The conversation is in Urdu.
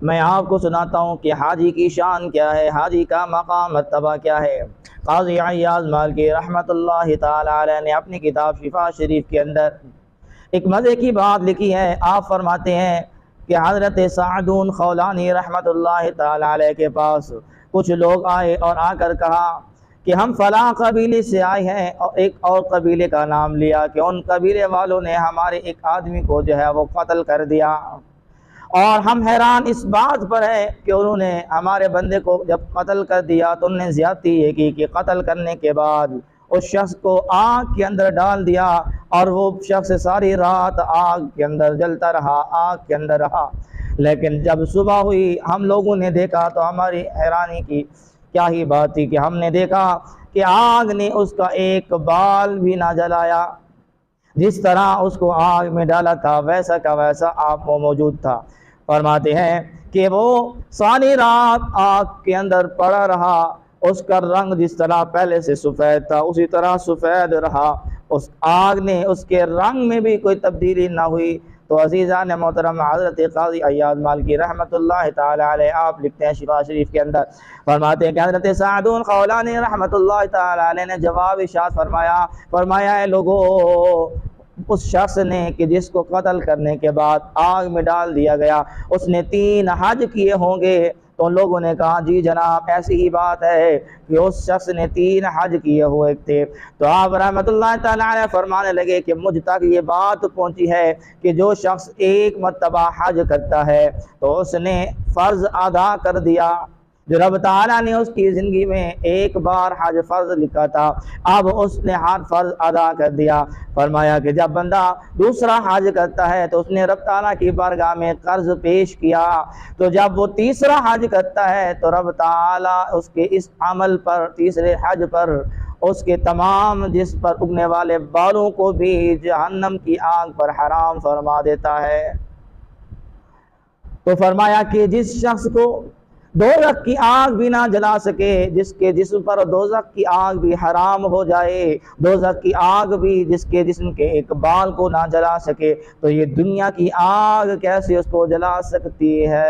میں آپ کو سناتا ہوں کہ حاجی کی شان کیا ہے، حاجی کا مقام مرتبہ کیا ہے۔ قاضی عیاض مالکی رحمۃ اللہ تعالی علیہ نے اپنی کتاب شفا شریف کے اندر ایک مزے کی بات لکھی ہے۔ آپ فرماتے ہیں کہ حضرت سعدون خولانی رحمۃ اللہ تعالی علیہ کے پاس کچھ لوگ آئے اور آ کر کہا کہ ہم فلاں قبیلے سے آئے ہیں، اور ایک اور قبیلے کا نام لیا کہ ان قبیلے والوں نے ہمارے ایک آدمی کو جو ہے وہ قتل کر دیا، اور ہم حیران اس بات پر ہیں کہ انہوں نے ہمارے بندے کو جب قتل کر دیا تو انہوں نے زیادتی یہ کی کہ قتل کرنے کے بعد اس شخص کو آگ کے اندر ڈال دیا، اور وہ شخص ساری رات آگ کے اندر جلتا رہا، آگ کے اندر رہا۔ لیکن جب صبح ہوئی ہم لوگوں نے دیکھا تو ہماری حیرانی کی کیا ہی بات تھی کہ ہم نے دیکھا کہ آگ نے اس کا ایک بال بھی نہ جلایا، جس طرح اس کو آگ میں ڈالا تھا ویسا کا ویسا آپ وہ موجود تھا۔ فرماتے ہیں کہ وہ ساری رات آگ کے اندر پڑا رہا، اس کا رنگ جس طرح پہلے سے سفید تھا اسی طرح سفید رہا، اس آگ نے اس کے رنگ میں بھی کوئی تبدیلی نہ ہوئی۔ تو عزیزان محترم، حضرت قاضی عیاض مالکی رحمۃ اللہ تعالی علیہ آپ لکھتے ہیں شفا شریف کے اندر، فرماتے ہیں کہ حضرت سعدون خولانی رحمۃ اللہ تعالی علیہ نے جواب ارشاد فرمایا اے لوگو، اس شخص نے کہ جس کو قتل کرنے کے بعد آگ میں ڈال دیا گیا اس نے 3 حج کیے ہوں گے۔ تو لوگوں نے کہا جی جناب ایسی ہی بات ہے کہ اس شخص نے 3 حج کیے ہوئے تھے۔ تو آپ رحمۃ اللہ تعالی علیہ فرمانے لگے کہ مجھ تک یہ بات پہنچی ہے کہ جو شخص ایک مرتبہ حج کرتا ہے تو اس نے فرض ادا کر دیا، جو رب تعالیٰ نے اس کی زندگی میں ایک بار حج فرض لکھا تھا اب اس نے ہر فرض ادا کر دیا۔ فرمایا کہ جب بندہ دوسرا حج کرتا ہے تو اس نے رب تعالیٰ کی بارگاہ میں قرض پیش کیا، تو جب وہ تیسرا حج کرتا ہے تو رب تعالیٰ اس کے اس عمل پر، تیسرے حج پر، اس کے تمام جس پر اگنے والے بالوں کو بھی جہنم کی آگ پر حرام فرما دیتا ہے۔ تو فرمایا کہ جس شخص کو دوزخ کی آگ بھی نہ جلا سکے، جس کے جسم پر دوزخ کی آگ بھی حرام ہو جائے، دوزخ کی آگ بھی جس کے جسم کے ایک بال کو نہ جلا سکے، تو یہ دنیا کی آگ کیسے اس کو جلا سکتی ہے؟